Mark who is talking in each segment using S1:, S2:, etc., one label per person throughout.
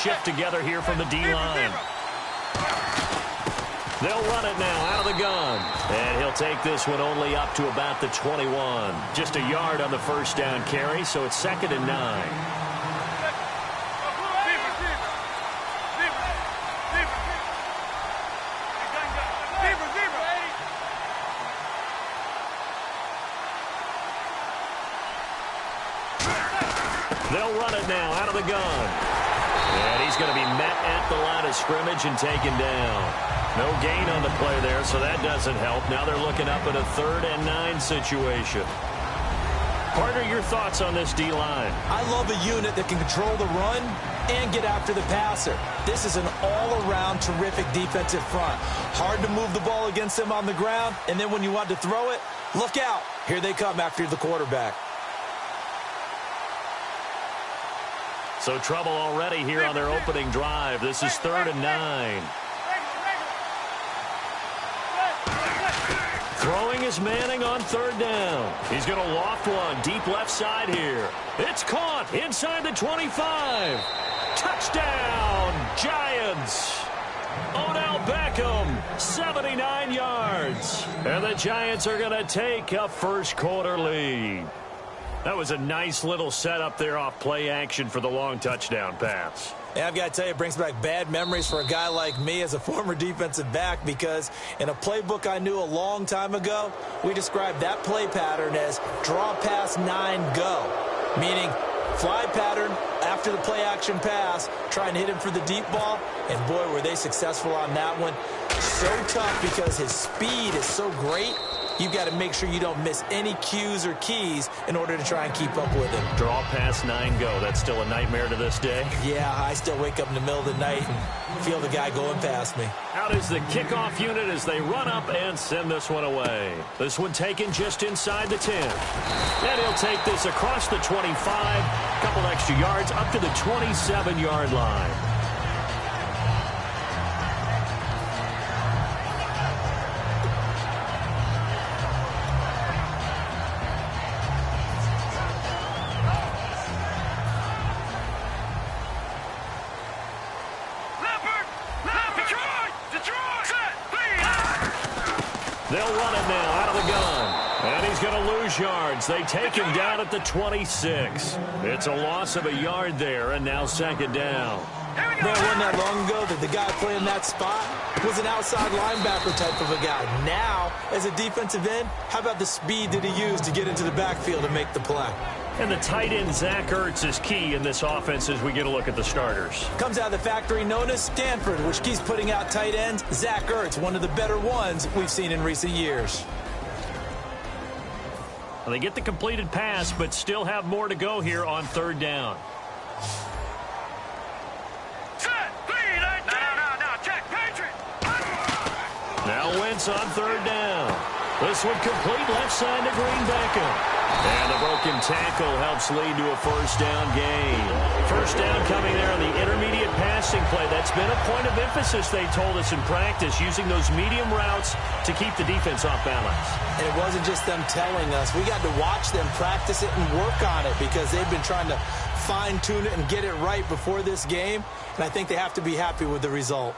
S1: shift together here from the D-line. They'll run it now out of the gun. And he'll take this one only up to about the 21. Just a yard on the first down carry, so it's 2nd and 9. They'll run it now out of the gun. And he's going to be met at the line of scrimmage and taken down. No gain on the play there, so that doesn't help. Now they're looking up at a 3rd and 9 situation. Partner, your thoughts on this D-line?
S2: I love a unit that can control the run and get after the passer. This is an all-around terrific defensive front. Hard to move the ball against them on the ground, and then when you want to throw it, look out. Here they come after the quarterback.
S1: So trouble already here on their opening drive. This is 3rd and 9. Throwing is Manning on 3rd down. He's going to loft one deep left side here. It's caught inside the 25. Touchdown, Giants. Odell Beckham, 79 yards. And the Giants are going to take a first-quarter lead. That was a nice little setup there off play action for the long touchdown pass.
S2: Yeah, I've got to tell you, it brings back bad memories for a guy like me as a former defensive back, because in a playbook I knew a long time ago, we described that play pattern as draw pass 9 go, meaning fly pattern after the play action pass, try and hit him for the deep ball, and boy, were they successful on that one. So tough because his speed is so great. You've got to make sure you don't miss any cues or keys in order to try and keep up with him.
S1: Draw pass 9 go. That's still a nightmare to this day?
S2: Yeah, I still wake up in the middle of the night and feel the guy going past me.
S1: Out is the kickoff unit as they run up and send this one away. This one taken just inside the 10. And he'll take this across the 25, a couple extra yards up to the 27-yard line. They'll run it now out of the gun. And he's going to lose yards. They take him down at the 26. It's a loss of a yard there, and now 2nd down.
S2: Man, wasn't that long ago that the guy playing that spot was an outside linebacker type of a guy. Now, as a defensive end, how about the speed that he used to get into the backfield and make the play?
S1: And the tight end, Zach Ertz, is key in this offense as we get a look at the starters.
S2: Comes out of the factory known as Stanford, which keeps putting out tight ends. Zach Ertz, one of the better ones we've seen in recent years.
S1: Well, they get the completed pass, but still have more to go here on 3rd down. Now Wentz on 3rd down. This one complete left side to Green Beckham. And the broken tackle helps lead to a first down gain. First down coming there on the intermediate passing play. That's been a point of emphasis, they told us in practice, using those medium routes to keep the defense off balance.
S2: And it wasn't just them telling us. We got to watch them practice it and work on it because they've been trying to fine-tune it and get it right before this game. And I think they have to be happy with the result.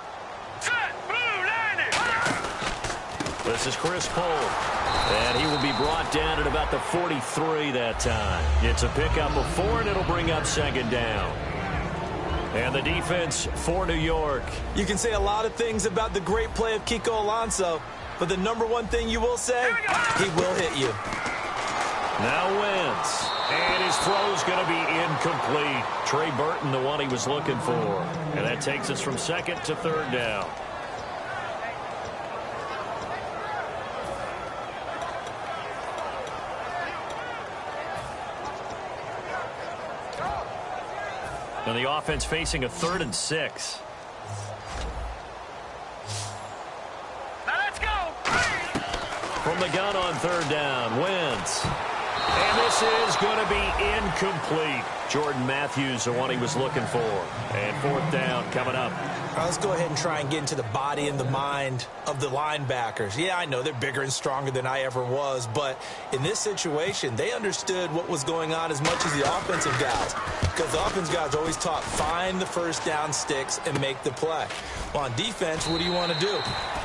S1: This is Chris Cole, and he will be brought down at about the 43 that time. It's a pickup of 4, and it'll bring up 2nd down. And the defense for New York.
S2: You can say a lot of things about the great play of Kiko Alonso, but the number one thing you will say, he will hit you.
S1: Now Wentz, and his throw's going to be incomplete. Trey Burton, the one he was looking for. And that takes us from 2nd to 3rd down. And the offense facing a 3rd and 6.
S3: Now let's go.
S1: From the gun on 3rd down, Wentz. And this is going to be incomplete. Jordan Matthews, the one he was looking for. And 4th down coming up.
S2: All right, let's go ahead and try and get into the body and the mind of the linebackers. Yeah, I know they're bigger and stronger than I ever was, but in this situation, they understood what was going on as much as the offensive guys. because the offense guys always taught find the first down sticks and make the play. Well, on defense, what do you want to do?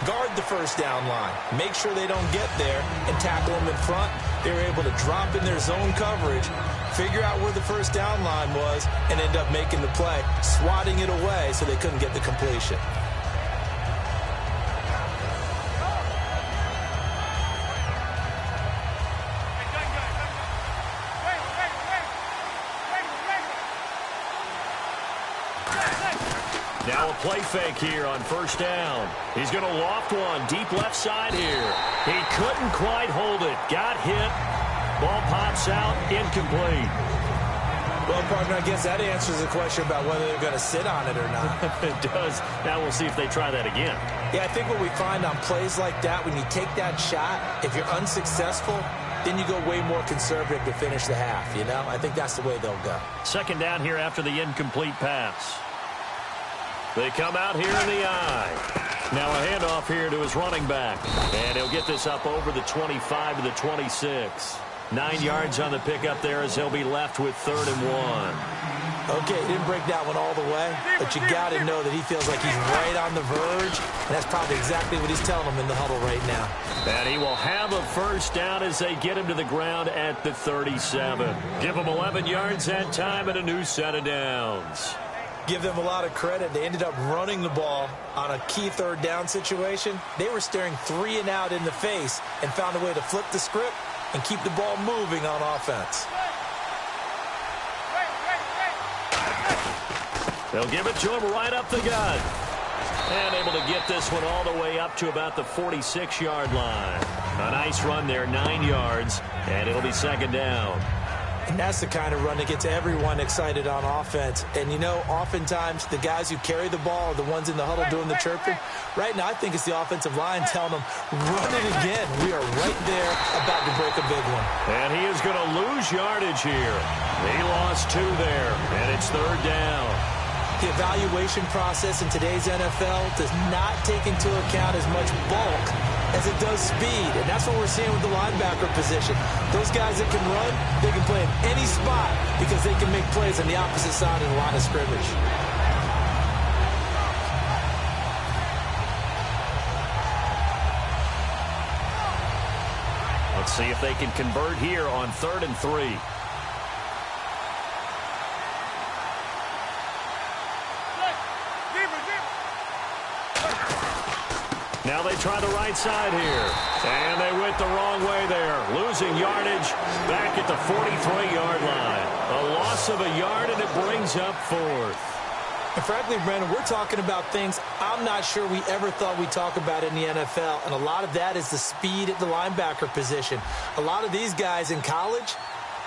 S2: Guard the first down line. Make sure they don't get there and tackle them in front. They were able to drop in their zone coverage, figure out where the first down line was, and end up making the play, swatting it away so they couldn't get the completion.
S1: Now a play fake here on first down. He's going to loft one deep left side here. He couldn't quite hold it. Got hit. Ball pops out. Incomplete.
S2: Well, partner, I guess that answers the question about whether they're going to sit on it or not.
S1: It does. Now we'll see if they try that again.
S2: Yeah, I think what we find on plays like that, when you take that shot, if you're unsuccessful, then you go way more conservative to finish the half, you know? I think that's the way they'll go.
S1: Second down here after the incomplete pass. They come out here in the eye. Now a handoff here to his running back. And he'll get this up over the 25 to the 26. 9 yards on the pickup there as he'll be left with 3rd and 1.
S2: Okay, he didn't break that one all the way, but you got to know that he feels like he's right on the verge, and that's probably exactly what he's telling them in the huddle right now.
S1: And he will have a first down as they get him to the ground at the 37. Give him 11 yards that time and a new set of downs.
S2: Give them a lot of credit. They ended up running the ball on a key 3rd down situation. They were staring 3 and out in the face and found a way to flip the script and keep the ball moving on offense.
S1: They'll give it to him right up the gut. And able to get this one all the way up to about the 46-yard line. A nice run there, 9 yards, and it'll be second down.
S2: And that's the kind of run that gets everyone excited on offense. And, you know, oftentimes the guys who carry the ball are the ones in the huddle doing the chirping. Right now, I think it's the offensive line telling them, run it again. We are right there about to break a big one.
S1: And he is going to lose yardage here. He lost 2 there, and it's 3rd down.
S2: The evaluation process in today's NFL does not take into account as much bulk as it does speed, and that's what we're seeing with the linebacker position. Those guys that can run, they can play in any spot because they can make plays on the opposite side of the line of scrimmage.
S1: Let's see if they can convert here on 3rd and 3. Now they try the right side here. And they went the wrong way there. Losing yardage back at the 43-yard line. A loss of a yard, and it brings up 4th.
S2: And frankly, Brandon, we're talking about things I'm not sure we ever thought we'd talk about in the NFL. And a lot of that is the speed at the linebacker position. A lot of these guys in college,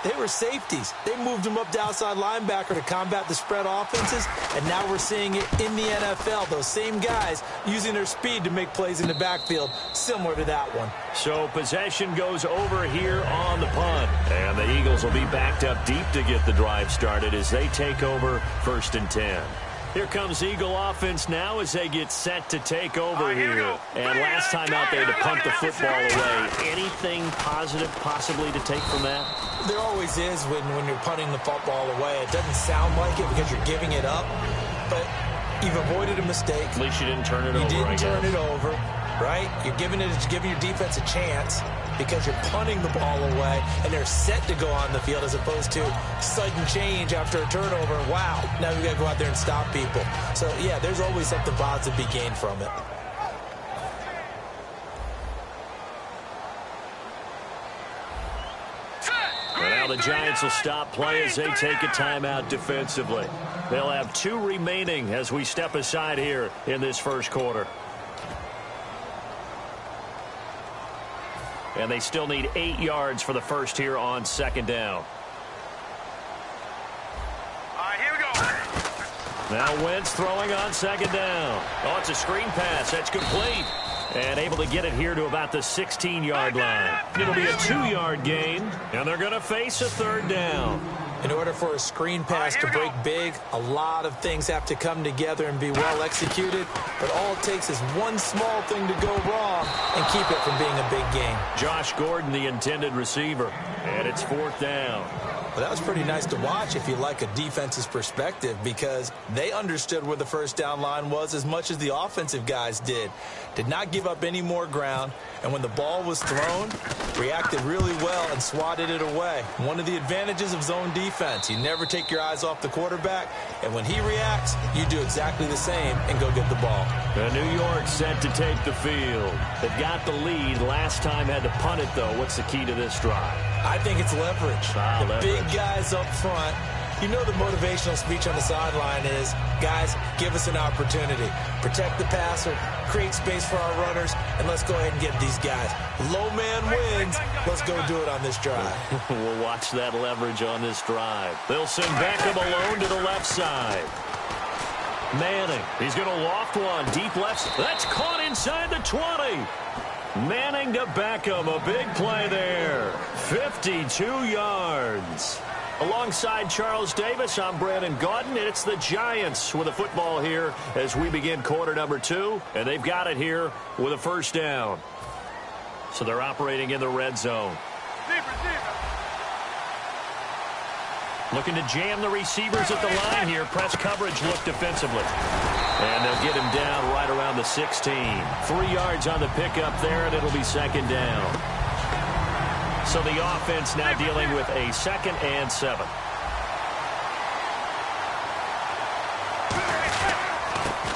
S2: they were safeties. They moved them up to outside linebacker to combat the spread offenses, and now we're seeing it in the NFL. Those same guys using their speed to make plays in the backfield, similar to that one.
S1: So possession goes over here on the punt, and the Eagles will be backed up deep to get the drive started as they take over 1st and 10. Here comes Eagle offense now as they get set to take over here. And last time out, they had to punt the football away. Anything positive possibly to take from that?
S2: There always is when you're punting the football away. It doesn't sound like it because you're giving it up, but you've avoided a mistake.
S1: At least you didn't turn it over,
S2: You didn't turn it over, right? You're giving your defense a chance because you're punting the ball away, and they're set to go on the field as opposed to sudden change after a turnover. Wow, now we got to go out there and stop people. So, yeah, there's always something positive to be gained from it.
S1: But now the Giants will stop play as they take a timeout defensively. They'll have 2 remaining as we step aside here in this first quarter. And they still need 8 yards for the first here on 2nd down.
S3: All right, here we go.
S1: Now Wentz throwing on 2nd down. Oh, it's a screen pass. That's complete. And able to get it here to about the 16-yard line. It'll be a 2-yard gain, and they're going to face a 3rd down.
S2: In order for a screen pass to break big, a lot of things have to come together and be well executed. But all it takes is one small thing to go wrong and keep it from being a big gain.
S1: Josh Gordon, the intended receiver. And it's 4th down.
S2: Well, that was pretty nice to watch if you like a defense's perspective, because they understood where the first down line was as much as the offensive guys did. Did not give up any more ground, and when the ball was thrown, reacted really well and swatted it away. One of the advantages of zone defense, you never take your eyes off the quarterback, and when he reacts, you do exactly the same and go get the ball.
S1: New York set to take the field. They've got the lead. Last time had to punt it, though. What's the key to this drive?
S2: I think it's leverage.
S1: Leverage.
S2: Big guys up front. You know the motivational speech on the sideline is, guys, give us an opportunity. Protect the passer, create space for our runners, and let's go ahead and get these guys. Low man wins. Let's go do it on this drive.
S1: We'll watch that leverage on this drive. They'll send Beckham alone to the left side. Manning, he's going to loft one. Deep left. That's caught inside the 20. Manning to Beckham. A big play there. 52 yards. Alongside Charles Davis, I'm Brandon Gaudin, and it's the Giants with a football here as we begin quarter number 2, and they've got it here with a first down. So they're operating in the red zone. Looking to jam the receivers at the line here. Press coverage look defensively. And they'll get him down right around the 16. 3 yards on the pickup there, and it'll be second down. So the offense now dealing with a 2nd and 7.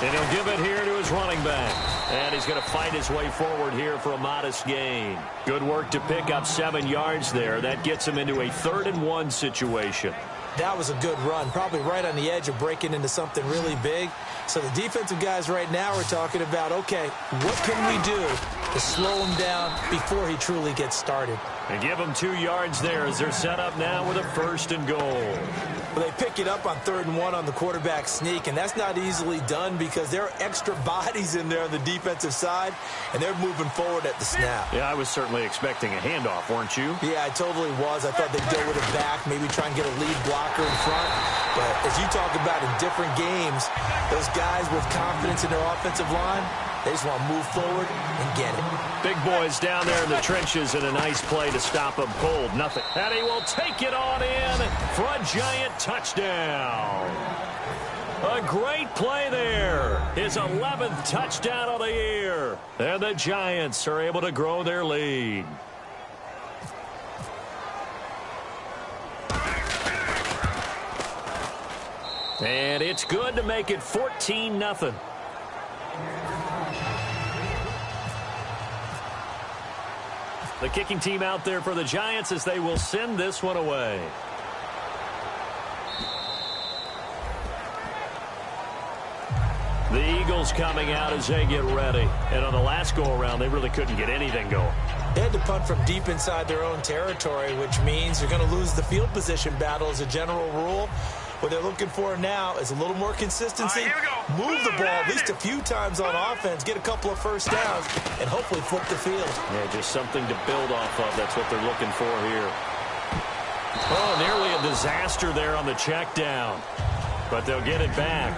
S1: And he'll give it here to his running back. And he's going to fight his way forward here for a modest gain. Good work to pick up 7 yards there. That gets him into a 3rd and 1 situation.
S2: That was a good run, probably right on the edge of breaking into something really big. So the defensive guys right now are talking about, okay, what can we do to slow him down before he truly gets started?
S1: And give him 2 yards there as they're set up now with a 1st and goal.
S2: Well, they pick it up on 3rd and 1 on the quarterback sneak, and that's not easily done because there are extra bodies in there on the defensive side, and they're moving forward at the snap.
S1: Yeah, I was certainly expecting a handoff, weren't you?
S2: Yeah, I totally was. I thought they'd go with it back, maybe try and get a lead blocker in front. But as you talk about in different games, those guys with confidence in their offensive line, they just want to move forward and get it.
S1: Big boys down there in the trenches, and a nice play to stop them cold. Nothing. And he will take it on in for a Giant touchdown. A great play there. His 11th touchdown of the year. And the Giants are able to grow their lead. And it's good to make it 14-0. The kicking team out there for the Giants as they will send this one away. The Eagles coming out as they get ready. And on the last go-around, they really couldn't get anything going.
S2: They had to punt from deep inside their own territory, which means you're going to lose the field position battle as a general rule. What they're looking for now is a little more consistency. Move the ball at least a few times on offense, get a couple of first downs, and hopefully flip the field.
S1: Yeah, just something to build off of. That's what they're looking for here. Oh, nearly a disaster there on the check down. But they'll get it back.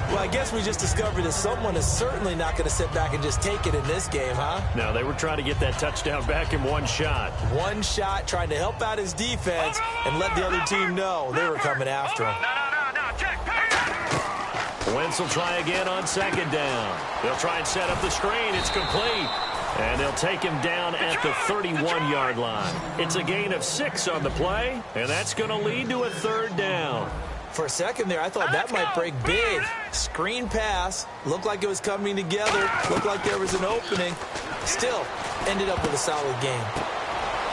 S2: Well, I guess we just discovered that someone is certainly not going to sit back and just take it in this game, huh?
S1: No, they were trying to get that touchdown back in one shot.
S2: One shot, trying to help out his defense and let the other team know they were coming after him.
S1: Wentz will try again on second down. They'll try and set up the screen. It's complete. And they'll take him down at the 31-yard line. It's a gain of 6 on the play, and that's going to lead to a third down.
S2: For a second there, I thought that might break big. Screen pass. Looked like it was coming together. Looked like there was an opening. Still, ended up with a solid game.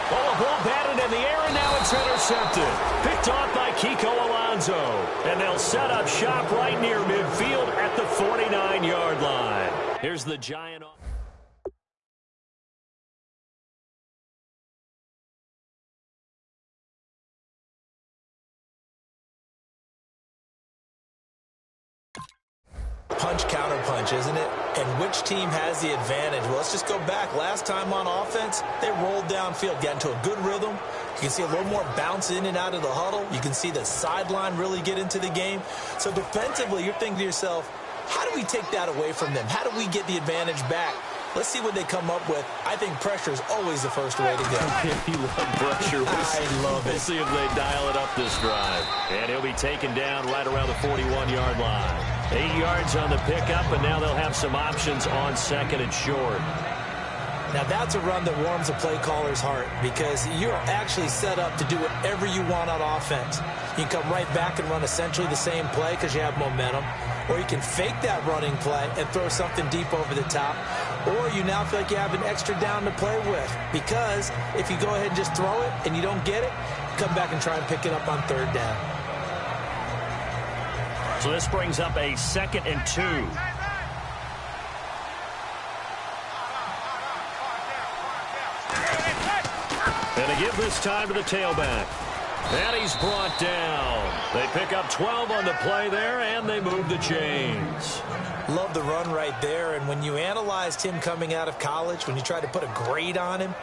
S1: Oh, a ball batted in the air, and now it's intercepted. Picked off by Kiko Alonso. And they'll set up shop right near midfield at the 49-yard line. Here's the Giant.
S2: Punch, counter punch, isn't it? And which team has the advantage? Well, let's just go back. Last time on offense, they rolled downfield, got into a good rhythm. You can see a little more bounce in and out of the huddle. You can see the sideline really get into the game. So defensively, you're thinking to yourself, how do we take that away from them? How do we get the advantage back? Let's see what they come up with. I think pressure is always the first way to go.
S1: You love pressure.
S2: I love it.
S1: We'll see if they dial it up this drive. And he'll be taken down right around the 41-yard line. 8 yards on the pickup, and now they'll have some options on second and short.
S2: Now, that's a run that warms a play caller's heart because you're actually set up to do whatever you want on offense. You can come right back and run essentially the same play because you have momentum, or you can fake that running play and throw something deep over the top, or you now feel like you have an extra down to play with because if you go ahead and just throw it and you don't get it, come back and try and pick it up on third down.
S1: So this brings up a 2nd and 2. And they give this time to the tailback. And he's brought down. They pick up 12 on the play there, and they move the chains.
S2: Love the run right there, and when you analyzed him coming out of college, when you tried to put a grade on him,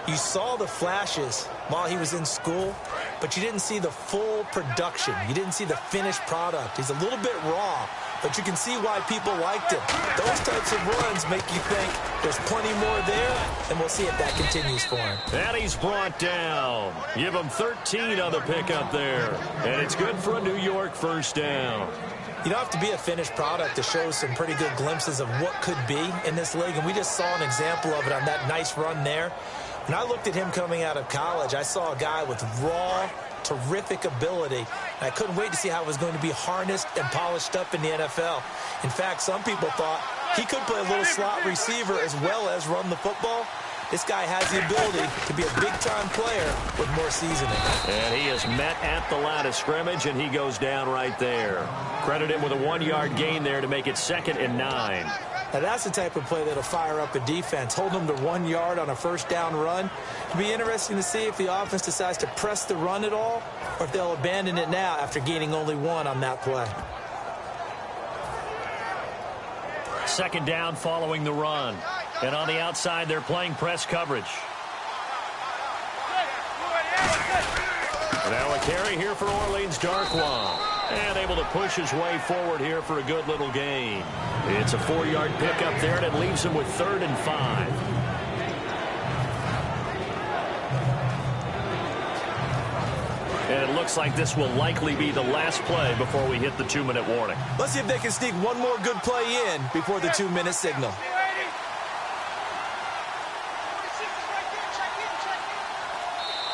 S2: you saw the flashes while he was in school, but you didn't see the full production. You didn't see the finished product. He's a little bit raw, but you can see why people liked him. Those types of runs make you think there's plenty more there, and we'll see if that continues for him.
S1: And he's brought down. Give him 13 on the pickup there, and it's good for a New York first down.
S2: You don't have to be a finished product to show some pretty good glimpses of what could be in this league, and we just saw an example of it on that nice run there. When I looked at him coming out of college, I saw a guy with raw, terrific ability. I couldn't wait to see how it was going to be harnessed and polished up in the NFL. In fact, some people thought he could play a little slot receiver as well as run the football. This guy has the ability to be a big-time player with more seasoning.
S1: And he is met at the line of scrimmage, and he goes down right there. Credit him with a 1-yard gain there to make it 2nd and 9.
S2: Now, that's the type of play that'll fire up a defense. Hold them to 1 yard on a first down run. It'll be interesting to see if the offense decides to press the run at all or if they'll abandon it now after gaining only 1 on that play.
S1: 2nd down following the run. And on the outside, they're playing press coverage. Now a carry here for Orleans Darkwa. And able to push his way forward here for a good little gain. It's a 4-yard pickup there, and it leaves him with 3rd and 5. And it looks like this will likely be the last play before we hit the 2-minute warning.
S2: Let's see if they can sneak one more good play in before the 2-minute signal.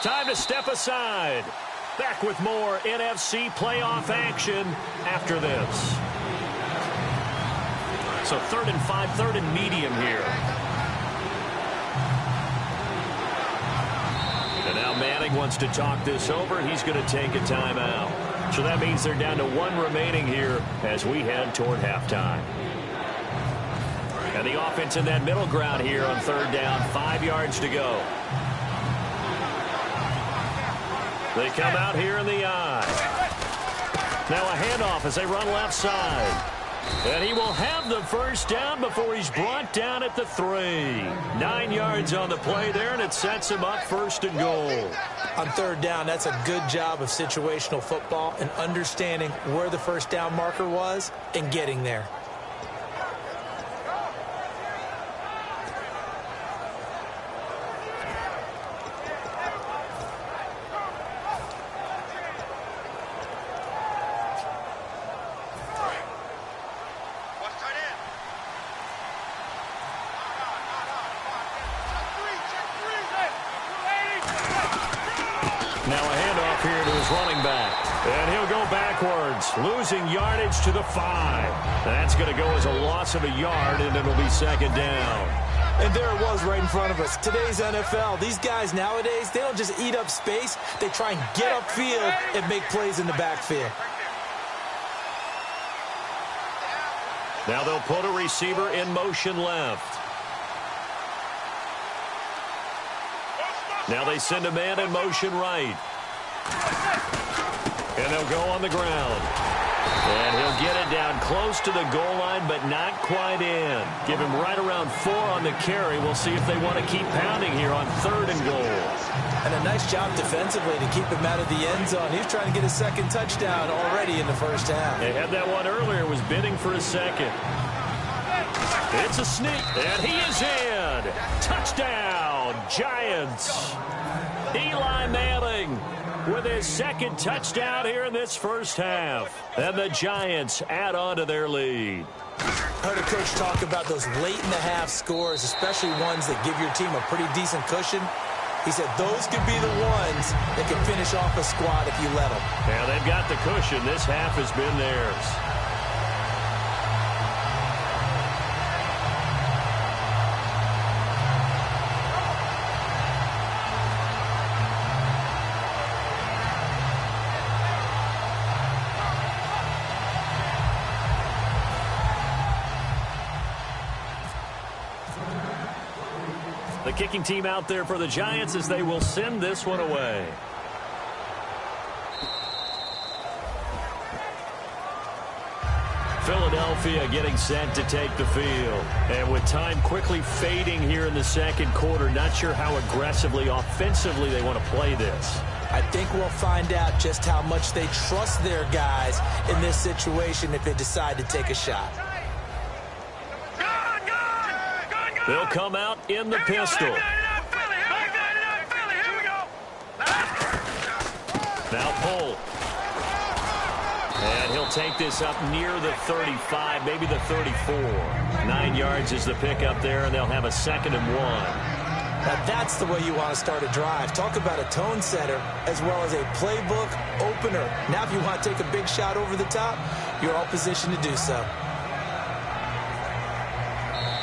S1: Time to step aside. Back with more NFC playoff action after this. So 3rd and 5, 3rd and medium here. And now Manning wants to talk this over. He's going to take a timeout. So that means they're down to 1 remaining here as we head toward halftime. And the offense in that middle ground here on 3rd down, 5 yards to go. They come out here in the eye. Now a handoff as they run left side. And he will have the first down before he's brought down at the 3. 9 yards on the play there, and it sets him up 1st and goal.
S2: On 3rd down, that's a good job of situational football and understanding where the first down marker was and getting there.
S1: Losing yardage to the 5. That's going to go as a loss of a yard, and it'll be 2nd down.
S2: And there it was right in front of us. Today's NFL, these guys nowadays, they don't just eat up space. They try and get upfield and make plays in the backfield.
S1: Now they'll put a receiver in motion left. Now they send a man in motion right. And they'll go on the ground. And he'll get it down close to the goal line, but not quite in. Give him right around 4 on the carry. We'll see if they want to keep pounding here on 3rd and goal.
S2: And a nice job defensively to keep him out of the end zone. He was trying to get his 2nd touchdown already in the first half.
S1: They had that one earlier, was bidding for a 2nd. It's a sneak, and he is in. Touchdown, Giants. Eli Manning with his second touchdown here in this first half. And the Giants add on to their lead.
S2: I heard a coach talk about those late-in-the-half scores, especially ones that give your team a pretty decent cushion. He said those could be the ones that can finish off a squad if you let them.
S1: Yeah, they've got the cushion. This half has been theirs. The kicking team out there for the Giants as they will send this one away. Philadelphia getting set to take the field. And with time quickly fading here in the second quarter, not sure how aggressively, offensively they want to play this.
S2: I think we'll find out just how much they trust their guys in this situation if they decide to take a shot.
S1: They'll come out in the pistol. Now pull. And he'll take this up near the 35, maybe the 34. 9 yards is the pickup there, and they'll have a 2nd and 1.
S2: Now that's the way you want to start a drive. Talk about a tone setter as well as a playbook opener. Now if you want to take a big shot over the top, you're all positioned to do so.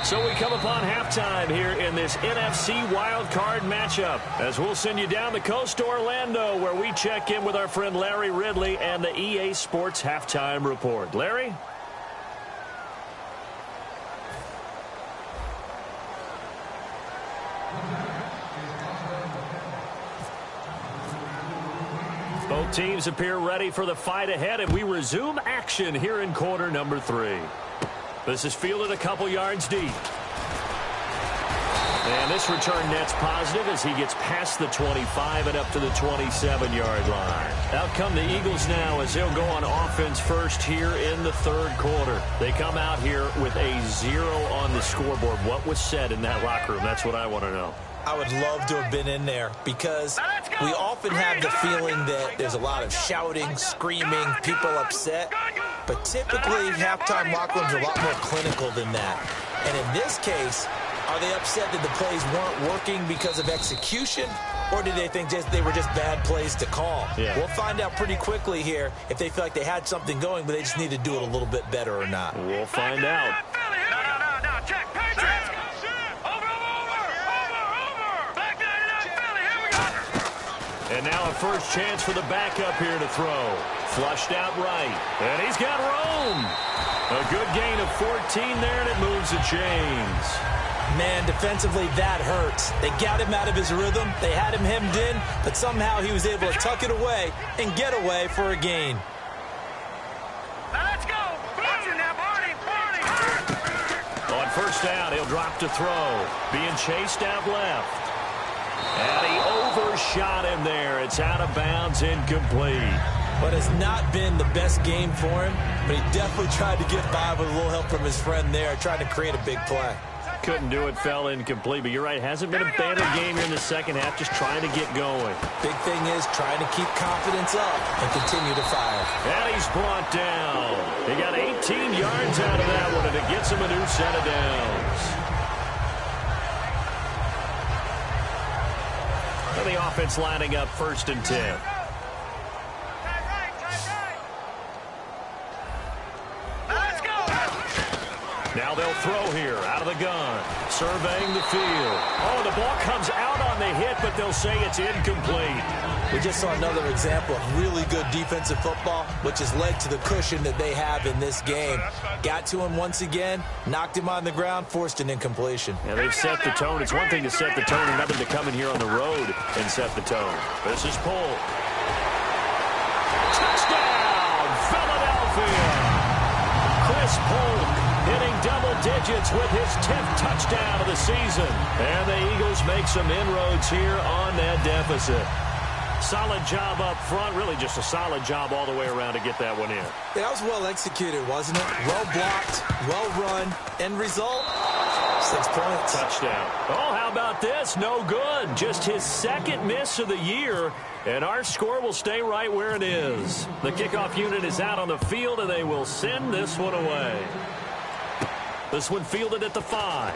S1: So we come upon halftime here in this NFC wildcard matchup as we'll send you down the coast to Orlando where we check in with our friend Larry Ridley and the EA Sports Halftime Report. Larry? Both teams appear ready for the fight ahead, and we resume action here in quarter number 3. This is fielded a couple yards deep. And this return net's positive as he gets past the 25 and up to the 27-yard line. Out come the Eagles now as they'll go on offense first here in the third quarter. They come out here with a 0 on the scoreboard. What was said in that locker room? That's what I want to know.
S2: I would love to have been in there because we often have the feeling that there's a lot of shouting, screaming, people upset. But typically, halftime locker rooms are a lot more clinical than that. And in this case, are they upset that the plays weren't working because of execution? Or do they think they were just bad plays to call?
S1: Yeah.
S2: We'll find out pretty quickly here if they feel like they had something going, but they just need to do it a little bit better or not.
S1: We'll find out.
S3: No, check. Patriots.
S1: And now a first chance for the backup here to throw. Flushed out right. And he's got room. A good gain of 14 there, and it moves the chains.
S2: Man, defensively, that hurts. They got him out of his rhythm. They had him hemmed in, but somehow he was able to tuck it away and get away for a gain.
S3: Now let's go. Watching now, Barney.
S1: On first down, he'll drop to throw. Being chased out left. And he overshot him there. It's out of bounds, incomplete.
S2: But it's not been the best game for him, but he definitely tried to get by with a little help from his friend there, trying to create a big play.
S1: Couldn't do it, fell incomplete. But you're right, hasn't been a banner game here in the second half, just trying to get going.
S2: Big thing is trying to keep confidence up and continue to fire.
S1: And he's brought down. He got 18 yards out of that one, and it gets him a new set of downs. And the offense lining up 1st and 10. Now they'll throw here out of the gun. Surveying the field. Oh, the ball comes out on the hit, but they'll say it's incomplete.
S2: We just saw another example of really good defensive football, which has led to the cushion that they have in this game. Got to him once again, knocked him on the ground, forced an incompletion.
S1: Yeah, they've set the tone. It's one thing to set the tone, another to come in here on the road and set the tone. This is Polk. Touchdown, Philadelphia! Chris Polk hitting double digits with his 10th touchdown of the season. And the Eagles make some inroads here on that deficit. Solid job up front. Really just a solid job all the way around to get that one in.
S2: Yeah, that was well executed, wasn't it? Well blocked, well run. End result, 6 points.
S1: Touchdown. Oh, how about this? No good. Just his second miss of the year. And our score will stay right where it is. The kickoff unit is out on the field, and they will send this one away. This one fielded at the 5.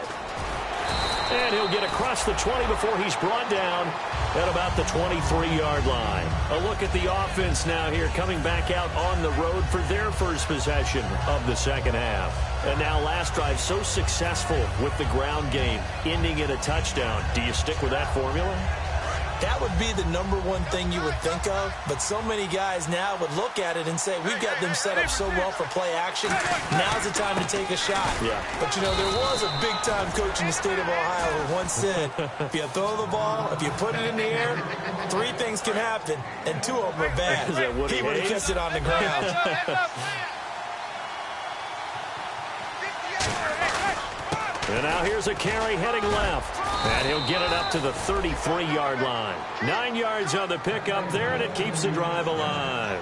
S1: And he'll get across the 20 before he's brought down at about the 23-yard line. A look at the offense now here, coming back out on the road for their first possession of the second half. And now last drive so successful with the ground game, ending in a touchdown. Do you stick with that formula?
S2: That would be the #1 thing you would think of, but so many guys now would look at it and say, we've got them set up so well for play action, now's the time to take a shot.
S1: Yeah.
S2: But, you know, there was a big-time coach in the state of Ohio who once said, if you throw the ball, if you put it in the air, 3 things can happen, and 2 of them are bad. He would have kept it on the ground.
S1: And now here's a carry heading left. And he'll get it up to the 33-yard line. 9 yards on the pickup there, and it keeps the drive alive.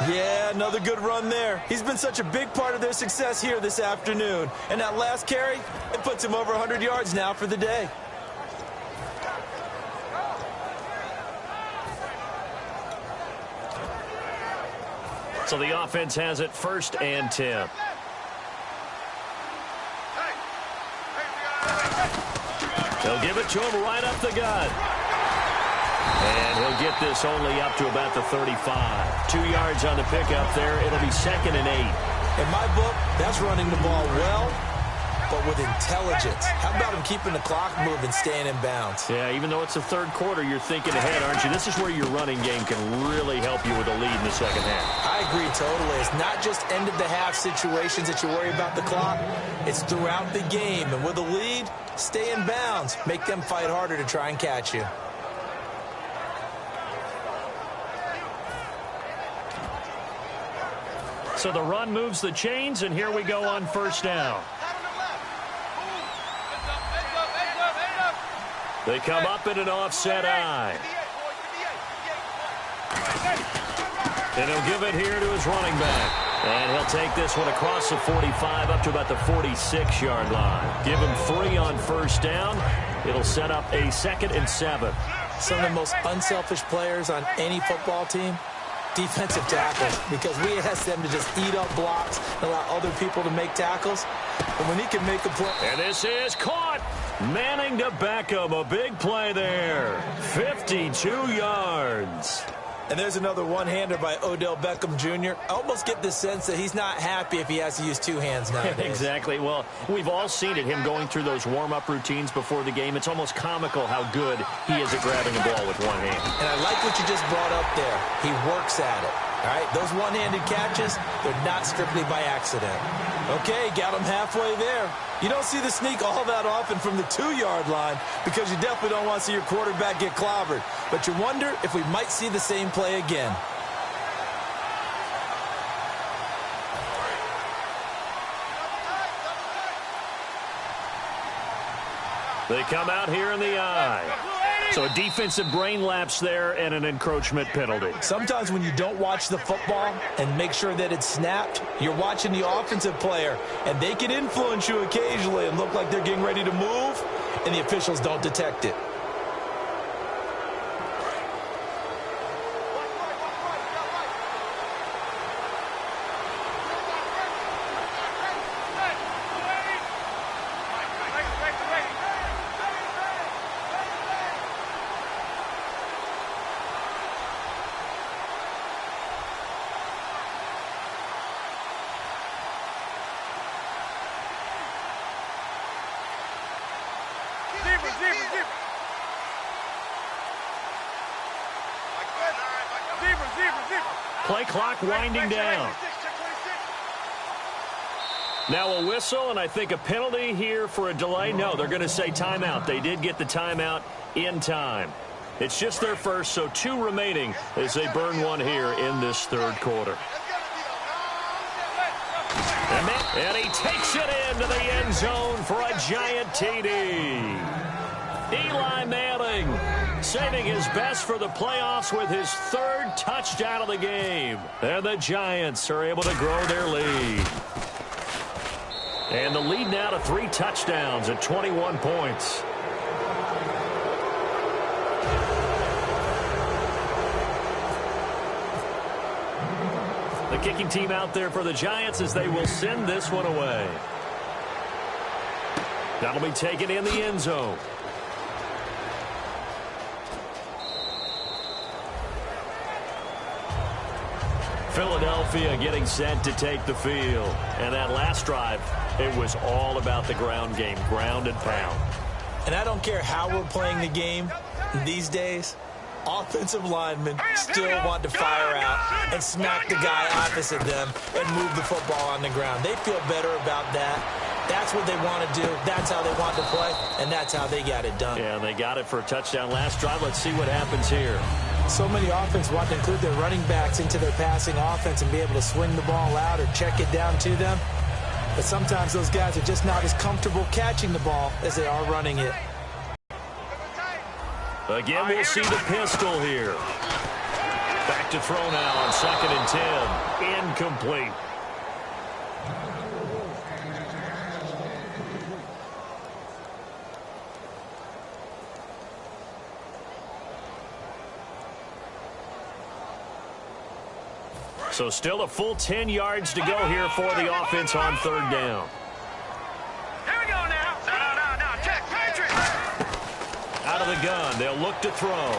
S2: Yeah, another good run there. He's been such a big part of their success here this afternoon. And that last carry, it puts him over 100 yards now for the day.
S1: So the offense has it 1st and 10. They'll give it to him right up the gut. And he'll get this only up to about the 35. 2 yards on the pickup there. It'll be 2nd and 8.
S2: In my book, that's running the ball well, but with intelligence. How about him keeping the clock moving, staying in bounds?
S1: Yeah, even though it's the 3rd quarter, you're thinking ahead, aren't you? This is where your running game can really help you with a lead in the second half.
S2: I agree totally. It's not just end-of-the-half situations that you worry about the clock. It's throughout the game. And with a lead, stay in bounds. Make them fight harder to try and catch you.
S1: So the run moves the chains, and here we go on 1st down. They come up in an offset eye. And he'll give it here to his running back. And he'll take this one across the 45 up to about the 46-yard line. Give him 3 on 1st down. It'll set up a 2nd and 7.
S2: Some of the most unselfish players on any football team, defensive tackles, because we ask them to just eat up blocks and allow other people to make tackles. But when he can make a play.
S1: And this is caught. Manning to Beckham. A big play there. 52 yards.
S2: And there's another one-hander by Odell Beckham Jr. I almost get the sense that he's not happy if he has to use 2 hands nowadays.
S1: Exactly. Well, we've all seen it, him going through those warm-up routines before the game. It's almost comical how good he is at grabbing a ball with one hand.
S2: And I like what you just brought up there. He works at it. All right, those one-handed catches, they're not strictly by accident. Okay, got him halfway there. You don't see the sneak all that often from the 2-yard line because you definitely don't want to see your quarterback get clobbered. But you wonder if we might see the same play again.
S1: They come out here in the eye. So a defensive brain lapse there and an encroachment penalty.
S2: Sometimes when you don't watch the football and make sure that it's snapped, you're watching the offensive player, and they can influence you occasionally and look like they're getting ready to move, and the officials don't detect it.
S1: Play clock winding down. Now a whistle, and I think a penalty here for a delay. No, they're going to say timeout. They did get the timeout in time. It's just their first, so 2 remaining as they burn one here in this 3rd quarter. And he takes it into the end zone for a giant TD. Eli Manning saving his best for the playoffs with his third touchdown of the game. And the Giants are able to grow their lead. And the lead now to 3 touchdowns at 21 points. The kicking team out there for the Giants as they will send this one away. That'll be taken in the end zone. Philadelphia getting set to take the field. And that last drive, it was all about the ground game, ground and pound.
S2: And I don't care how we're playing the game these days, offensive linemen still want to fire out and smack the guy opposite them and move the football on the ground. They feel better about that. That's what they want to do. That's how they want to play, and that's how they got it done.
S1: Yeah, they got it for a touchdown last drive. Let's see what happens here.
S2: So many offenses want to include their running backs into their passing offense and be able to swing the ball out or check it down to them. But sometimes those guys are just not as comfortable catching the ball as they are running it.
S1: Again, we'll see the pistol here. Back to throw now on 2nd and 10. Incomplete. So still a full 10 yards to go here for the offense on 3rd down.
S3: Here we go now. No. Check, Patrick.
S1: Out of the gun, they'll look to throw.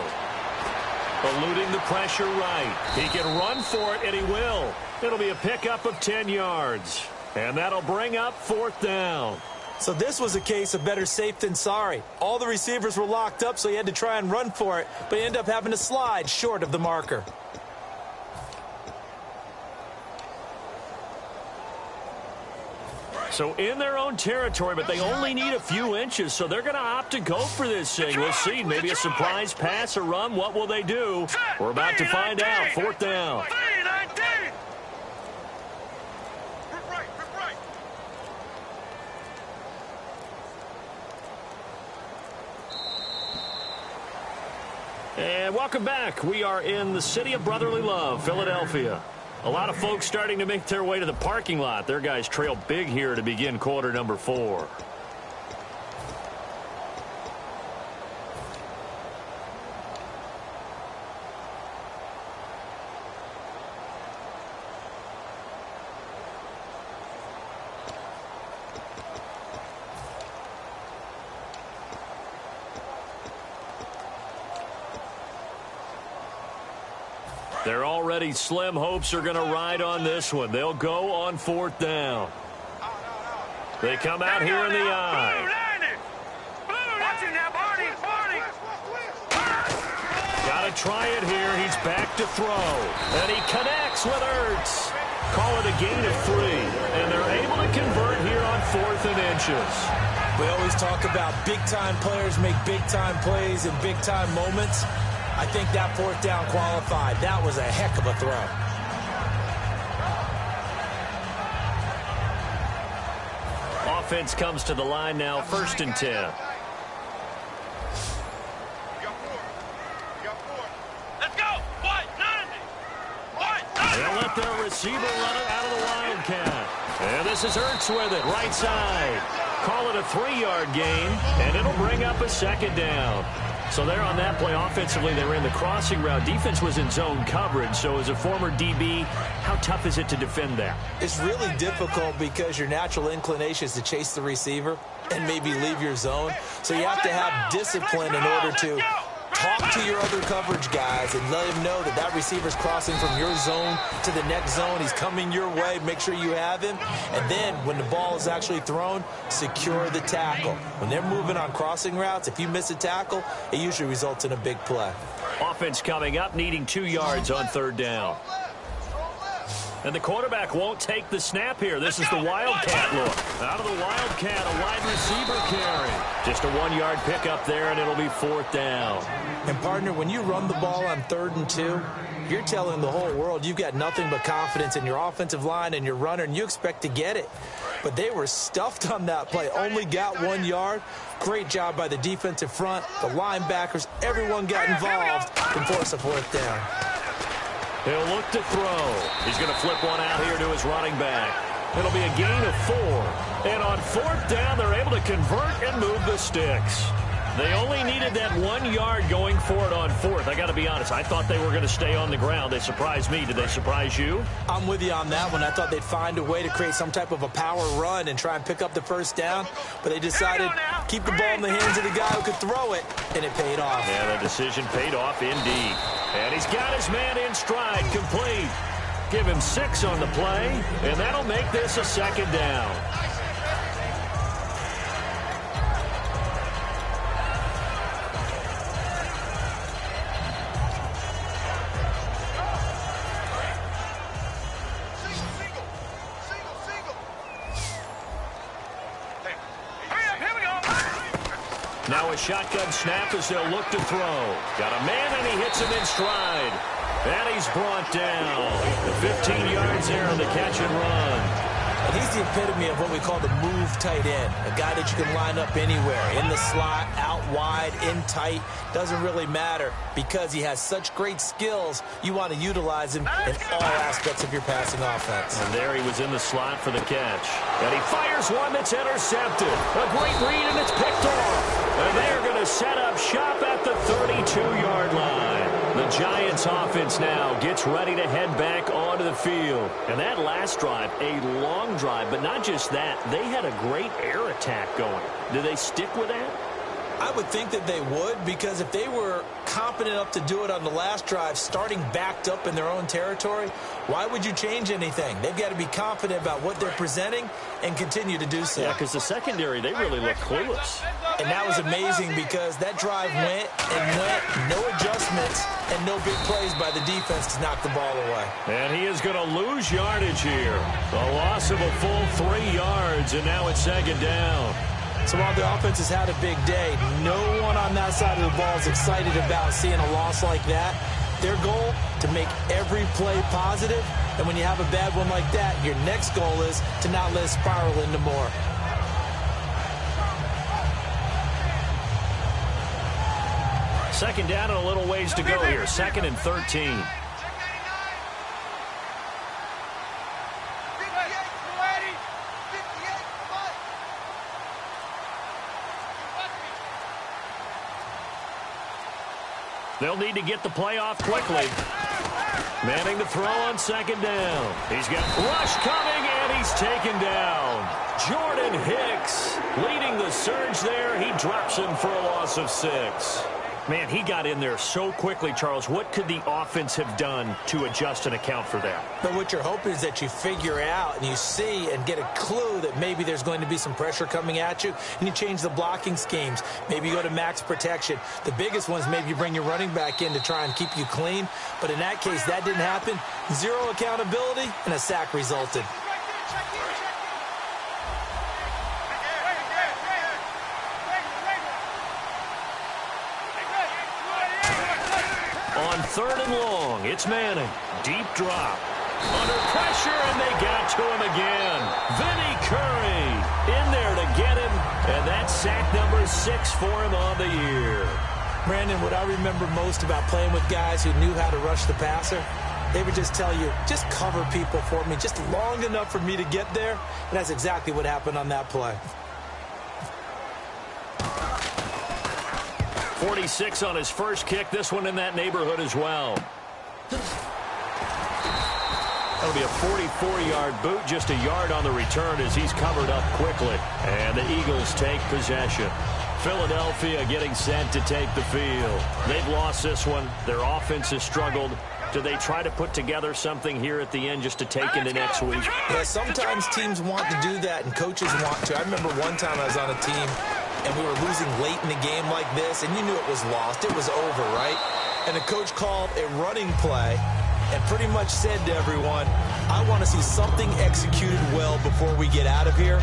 S1: Eluding the pressure right. He can run for it, and he will. It'll be a pickup of 10 yards. And that'll bring up 4th down.
S2: So this was a case of better safe than sorry. All the receivers were locked up, so he had to try and run for it, but he ended up having to slide short of the marker.
S1: So in their own territory, but they only need a few inches, so they're going to opt to go for this thing. We'll see. Maybe a surprise pass or run. What will they do? We're about to find out. 4th down. And welcome back. We are in the city of brotherly love, Philadelphia. A lot of folks starting to make their way to the parking lot. Their guys trail big here to begin quarter number 4. Their already slim hopes are going to ride on this one. They'll go on 4th down. They come out here in the eye. Got to try it here. He's back to throw. And he connects with Ertz. Call it a gain of 3. And they're able to convert here on 4th and inches.
S2: We always talk about big-time players make big-time plays in big-time moments. I think that 4th down qualified. That was a heck of a throw.
S1: Offense comes to the line now, 1st and 10.
S3: Let's go.
S1: They'll let their receiver run it out of the Wildcat. And this is Ertz with it, right side. Call it a 3-yard gain, and it'll bring up a 2nd down. So there on that play, offensively, they were in the crossing route. Defense was in zone coverage. So as a former DB, how tough is it to defend that?
S2: It's really difficult because your natural inclination is to chase the receiver and maybe leave your zone. So you have to have discipline in order to talk to your other coverage guys and let him know that that receiver's crossing from your zone to the next zone. He's coming your way. Make sure you have him. And then when the ball is actually thrown, secure the tackle. When they're moving on crossing routes, if you miss a tackle, it usually results in a big play.
S1: Offense coming up, needing 2 yards on 3rd down. And the quarterback won't take the snap here. This is the Wildcat look. Out of the Wildcat, a wide receiver carry. Just a 1-yard pickup there, and it'll be 4th down.
S2: And, partner, when you run the ball on 3rd and 2, you're telling the whole world you've got nothing but confidence in your offensive line and your runner, and you expect to get it. But they were stuffed on that play. Only got 1 yard. Great job by the defensive front, the linebackers. Everyone got involved and forced a 4th down.
S1: He'll look to throw. He's going to flip one out here to his running back. It'll be a gain of 4. And on 4th down, they're able to convert and move the sticks. They only needed that 1 yard going for it on 4th. I got to be honest, I thought they were going to stay on the ground. They surprised me. Did they surprise you?
S2: I'm with you on that one. I thought they'd find a way to create some type of a power run and try and pick up the 1st down, but they decided to keep the ball in the hands of the guy who could throw it, and it paid off.
S1: Yeah, the decision paid off indeed. And he's got his man in stride, complete. Give him 6 on the play, and that'll make this a 2nd down. Now a shotgun snap as they'll look to throw. Got a man, and he hits him in stride. And he's brought down. 15 yards there on the catch and run.
S2: And he's the epitome of what we call the move tight end. A guy that you can line up anywhere. In the slot, out wide, in tight. Doesn't really matter because he has such great skills. You want to utilize him in all aspects of your passing offense.
S1: And there he was in the slot for the catch. And he fires one that's intercepted. A great read, and it's picked off. And they're going to set up shop at the 32-yard line. The Giants offense now gets ready to head back onto the field. And that last drive, a long drive, but not just that. They had a great air attack going. Do they stick with that?
S2: I would think that they would, because if they were competent enough to do it on the last drive, starting backed up in their own territory, why would you change anything? They've got to be confident about what they're presenting and continue to do so.
S1: Yeah, because the secondary, they really look clueless.
S2: And that was amazing because that drive went and went, no adjustments, and no big plays by the defense to knock the ball away.
S1: And he is going to lose yardage here. A loss of a full 3 yards, and now it's 2nd down.
S2: So while the offense has had a big day, no one on that side of the ball is excited about seeing a loss like that. Their goal, to make every play positive. And when you have a bad one like that, your next goal is to not let it spiral into more.
S1: Second down and a little ways to go here. 2nd and 13. They'll need to get the play off quickly. Manning the throw on 2nd down. He's got rush coming, and he's taken down. Jordan Hicks leading the surge there. He drops him for a loss of 6. Man, he got in there so quickly, Charles. What could the offense have done to adjust and account for that?
S2: But what you're hoping is that you figure out and you see and get a clue that maybe there's going to be some pressure coming at you, and you change the blocking schemes. Maybe you go to max protection. The biggest ones, maybe you bring your running back in to try and keep you clean. But in that case, that didn't happen. 0 accountability, and a sack resulted.
S1: On 3rd and long, it's Manning. Deep drop. Under pressure, and they got to him again. Vinny Curry in there to get him, and that's sack number 6 for him on the year.
S2: Brandon, what I remember most about playing with guys who knew how to rush the passer, they would just tell you, just cover people for me, just long enough for me to get there, and that's exactly what happened on that play.
S1: 46 on his first kick. This one in that neighborhood as well. That'll be a 44-yard boot, just a yard on the return as he's covered up quickly. And the Eagles take possession. Philadelphia getting set to take the field. They've lost this one. Their offense has struggled. Do they try to put together something here at the end just to take into next week?
S2: Yeah, sometimes teams want to do that and coaches want to. I remember one time I was on a team and we were losing late in the game like this, and you knew it was lost. It was over, right? And the coach called a running play, and pretty much said to everyone, I want to see something executed well before we get out of here.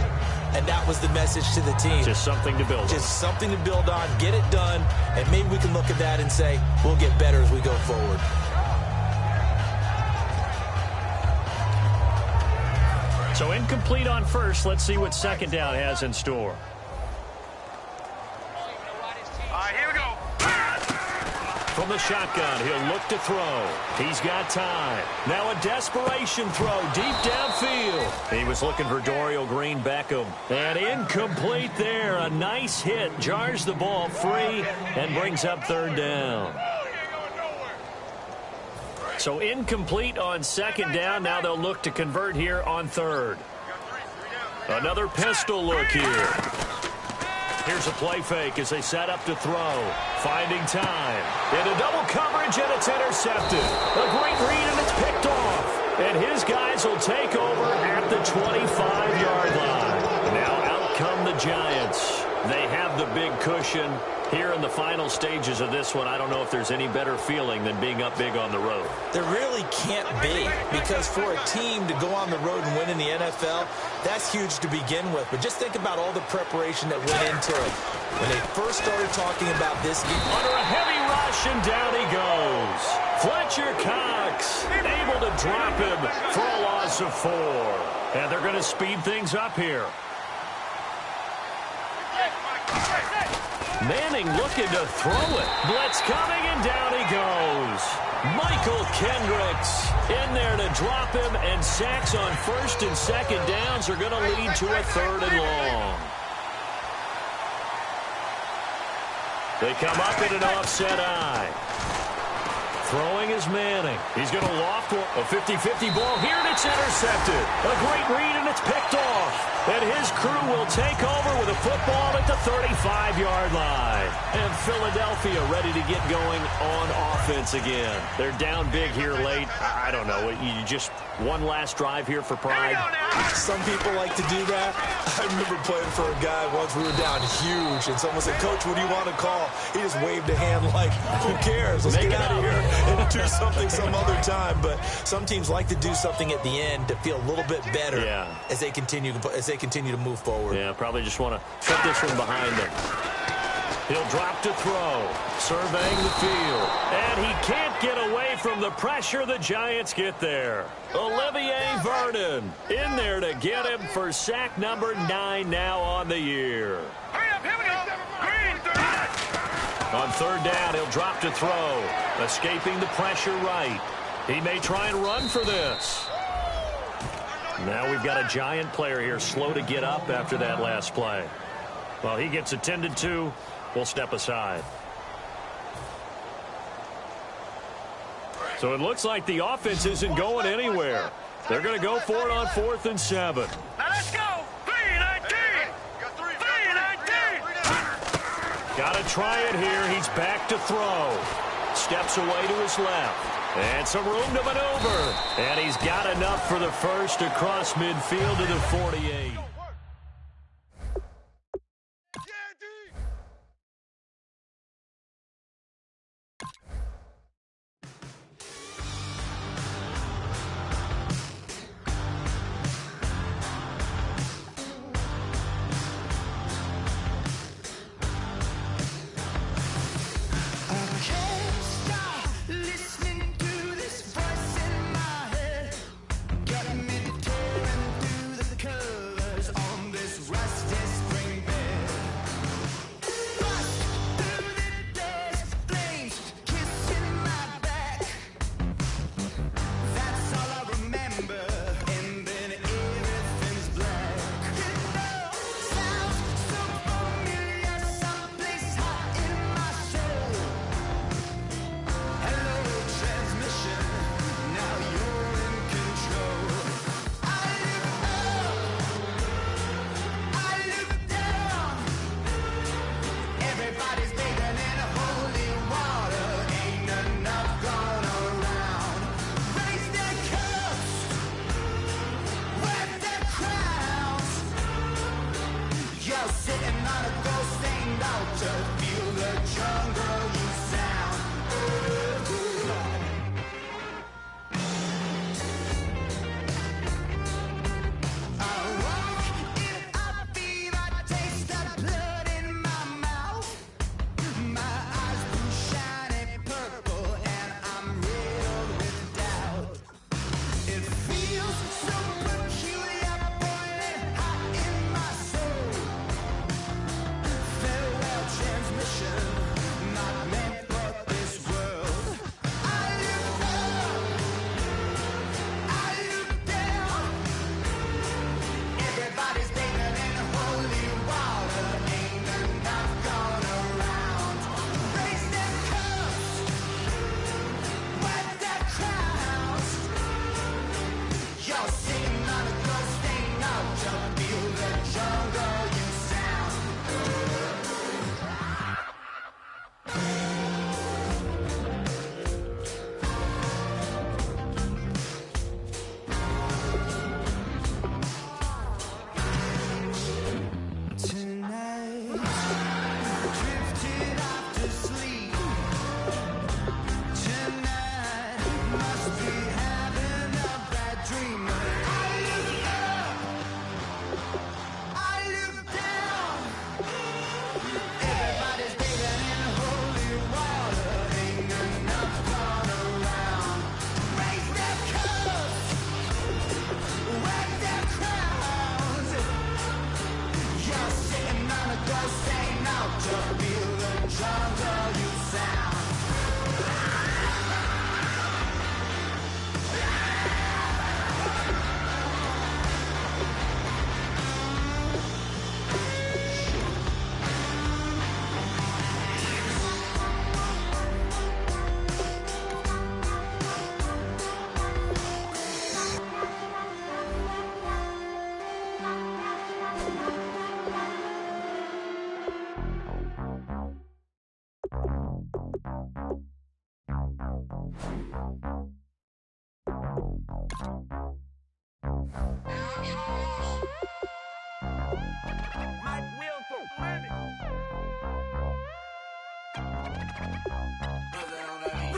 S2: And that was the message to the team.
S1: Just something to build on.
S2: Just something to build on, get it done, and maybe we can look at that and say, we'll get better as we go forward.
S1: So incomplete on first. Let's see what second down has in store.
S3: All right, here we go.
S1: From the shotgun, he'll look to throw. He's got time. Now a desperation throw deep downfield. He was looking for Dorial Green-Beckham. And incomplete there. A nice hit. Jars the ball free and brings up third down. So incomplete on second down. Now they'll look to convert here on third. Another pistol look here. Here's a play fake as they set up to throw. Finding time. Into double coverage, and it's intercepted. A great read, and it's picked off. And his guys will take over at the 25-yard line. Now out come the Giants. They have the big cushion. Here in the final stages of this one, I don't know if there's any better feeling than being up big on the road.
S2: There really can't be, because for a team to go on the road and win in the NFL, that's huge to begin with. But just think about all the preparation that went into it. When they first started talking about this game.
S1: Under a heavy rush, and down he goes. Fletcher Cox able to drop him for a loss of 4. And they're going to speed things up here. Manning looking to throw it. Blitz coming, and down he goes. Michael Kendricks in there to drop him, and sacks on first and second downs are going to lead to a third and long. They come up in an offset eye. Throwing is Manning. He's going to loft a 50-50 ball here, and it's intercepted. A great read, and it's picked off. And his crew will take over with a football at the 35-yard line. And Philadelphia ready to get going on offense again. They're down big here late. I don't know. You just one last drive here for pride.
S2: Some people like to do that. I remember playing for a guy once. We were down huge, and someone said, Coach, what do you want to call? He just waved a hand like, who cares? Let's get out of here and do something some other time. But some teams like to do something at the end to feel a little bit better as they continue to move forward.
S1: Yeah, probably just want to put this one behind them. He'll drop to throw, surveying the field. And he can't get away from the pressure. The Giants get there. Olivier Vernon in there to get him for sack number 9 now on the year.
S3: Hurry up, here we go. Green, 39.
S1: On third down, he'll drop to throw, escaping the pressure right. He may try and run for this. Now we've got a Giant player here slow to get up after that last play. Well, he gets attended to. We'll step aside. So it looks like the offense isn't going anywhere. They're going to go for it on 4th and 7.
S3: Now let's go. 3-19. 3-19.
S1: Got to try it here. He's back to throw. Steps away to his left. And some room to maneuver. And he's got enough for the first across midfield to the 48.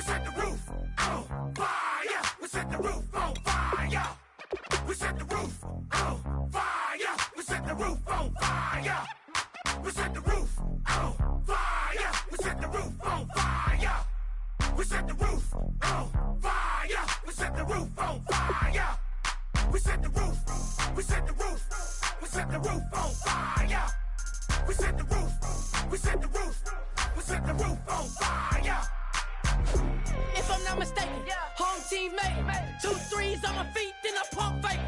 S3: set the roof on fire. We set the roof on fire. We set the roof on fire. We set the roof on fire. We set the roof on fire. We set the roof on fire. We set the roof on fire. We set the roof on fire. We set the roof. We set the roof. We set the roof on fire. We set the roof. We set the roof. We set the roof on fire.
S4: If I'm not mistaken, home team made it. 2 3s on my feet, then I pump fake.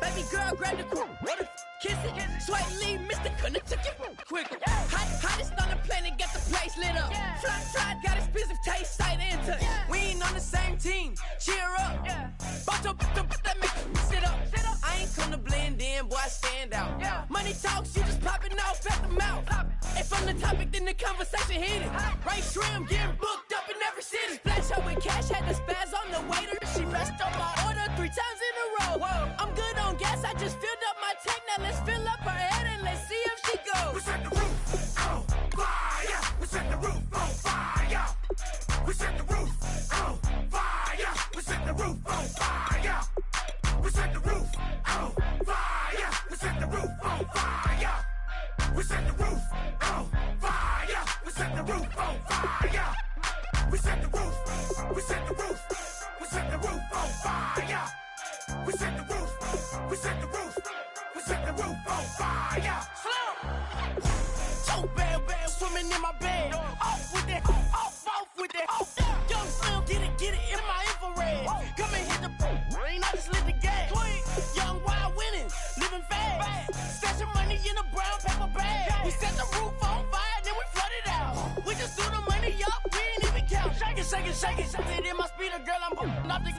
S4: Baby girl, grab the quick. Kiss it. Sweat leave, Mr. Couldn't took it quicker. Hottest on the planet, got the place lit up. Fly, got expensive taste, sight into. We ain't on the same team. Cheer up. Boto, that make you sit up. I ain't come to blend in, boy, I stand out. Money talks, you just popping off at the mouth. If I'm the topic, then the conversation heated. Right shrimp, getting booked up in every city. Splash her with cash, had the spaz on the waiter. She messed up my order 3 times in a row. I'm good on gas, I just filled up my tank. Now let's fill up her head and let's see if she goes.
S3: We set the roof on fire. We set the roof on fire. We set the roof on fire. We set the roof on fire. We set the roof on fire. We set the roof on fire. We set the roof on fire. We set the roof on fire. We set the roof. We set the roof. We set the roof on fire. We set the roof. We set the roof. We set the roof on fire.
S4: So bad, swimming in my bed. Off with that, off with that. Young Slim, get it in my infrared. Come and hit the rain, I just lit the gas. Young wild winning, living fast. Stashing money in a brown paper bag. We set the roof on fire, then we flood it out. We just threw the money up, we ain't even count. Shake it. It in my speeder, girl, I'm nothing,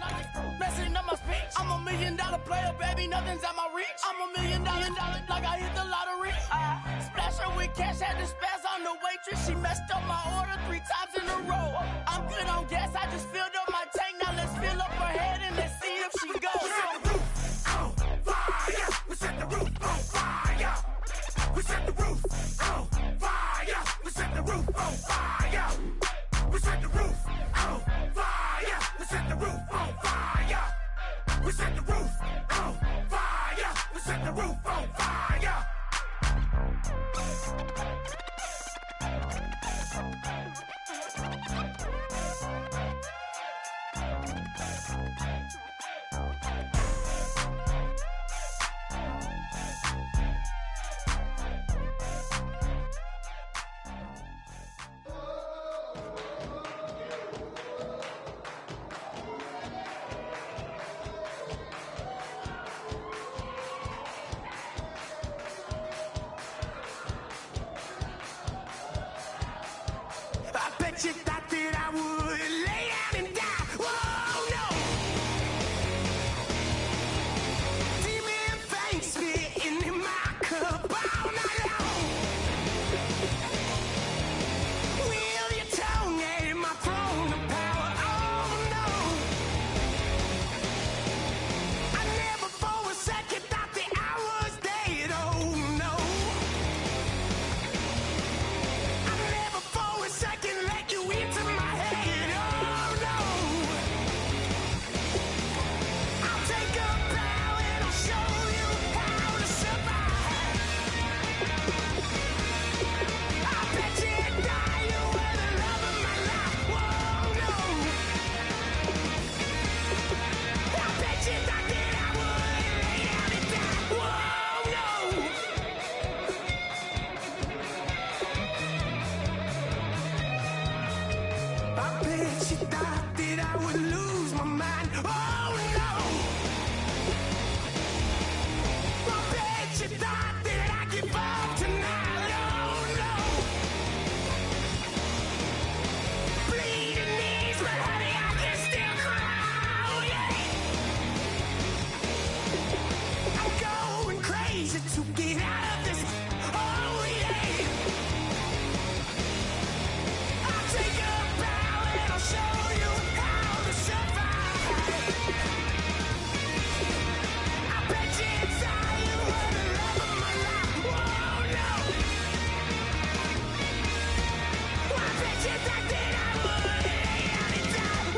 S4: messing up my speech. I'm $1 million player, baby, nothing's out my reach. I'm $1 million, like I hit the lottery. Splash her with cash, had the spaz on the waitress. She messed up my order 3 times in a row. I'm good on gas, I just filled up my tank. Now let's fill up her head and let's see if she goes.
S3: We set the roof on fire. We set the roof on fire. We set the roof on fire. We set the roof on fire. We set the roof on fire. We set the roof on fire. We set the roof on fire. We set the roof on fire.
S5: You thought that I would lay down and die. Whoa, no. Demon things spitting in my cup all night long. Will your tongue at my throne of power? Oh, no. I never for a second thought that I was dead. Oh, no. I never for a second let you into my head, oh no. I'll take a bow and I'll show you how to survive. I bet you die, you were the love of my life, whoa no. I bet you thought that I would lay down and die, whoa no. I bet you thought that I would lose my mind. Oh no! I bet you thought that I'd give up tonight. Oh no! Bleeding knees, but honey, I can still cry. Oh yeah! I'm going crazy to get out of this. Oh yeah! I'll take a bow and I'll show you how to survive. I bet you inside you were the love of my life. Whoa, no. I bet you thought that I would lay down and die.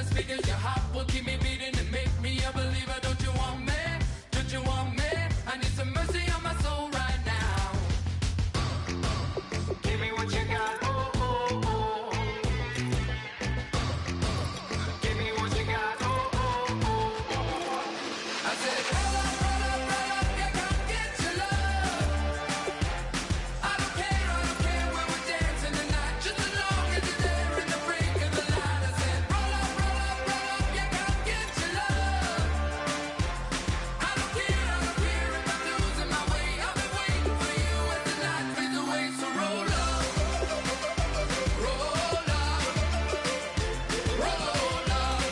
S3: the speakers. Your heart will keep me beating and make me a believer. Don't you want me? Don't you want me? I need some mercy on my soul right now. Give me what you got. Oh, oh, oh. Give me what you got. Oh, oh, oh, oh. I said, roll up, yeah, come get your love. I don't care when we're dancing tonight. Just as long as you're there in the break of the light. I said, roll up, yeah, come get your love. I don't care if I'm losing my way. I've been waiting for you as the night fades away. So roll up, roll up, roll up,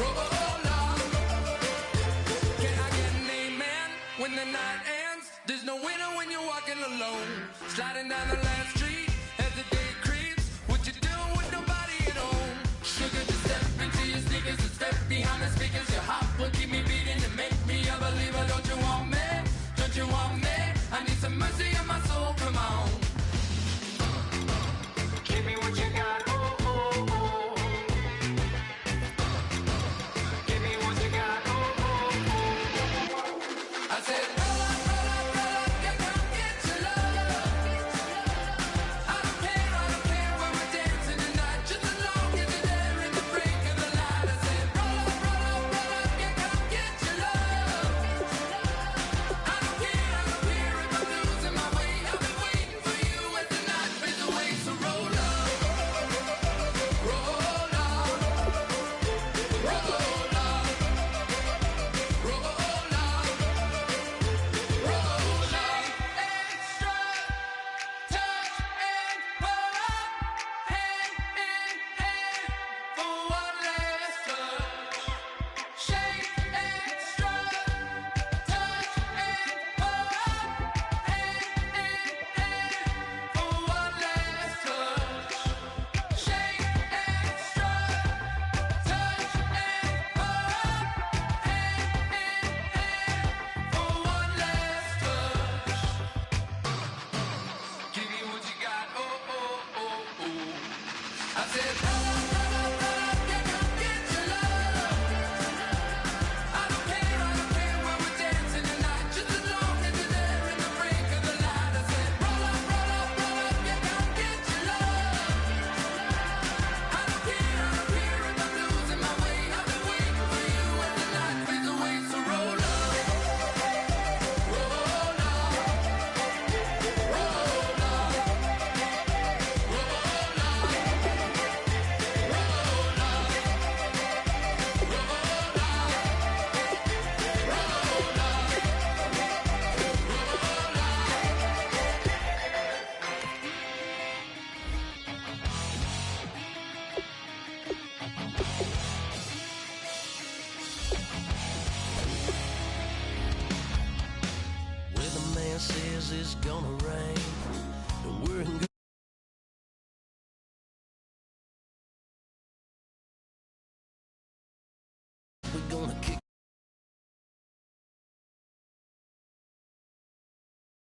S3: roll up. Can I get an amen when the night ends? There's no winner when you're walking alone. Sliding down the last street as the day creeps. What you doing with nobody at home? Sugar, just step into your sneakers and step behind the speakers. Your heart will keep me beating and make me a believer. Don't you want me? Don't you want me? I need some mercy on my soul. Come on. Give me what you got. Oh, oh, oh. Give me what you got. Oh, oh, oh. I said, roll up, yeah, come get your love. I don't care when we're dancing tonight. Just as long as you're there in the break of the light. I said, roll up, yeah, come get your love. I don't care if I'm losing my way. I've been waiting for you as the night fades away. So roll up, roll up, roll up, roll up. Shake and strut, touch and pull up, hand in hand for one last touch. Shake and strut, touch and pull up, hand in hand for one last touch. Give me what you got. Oh, oh, oh, oh. I said,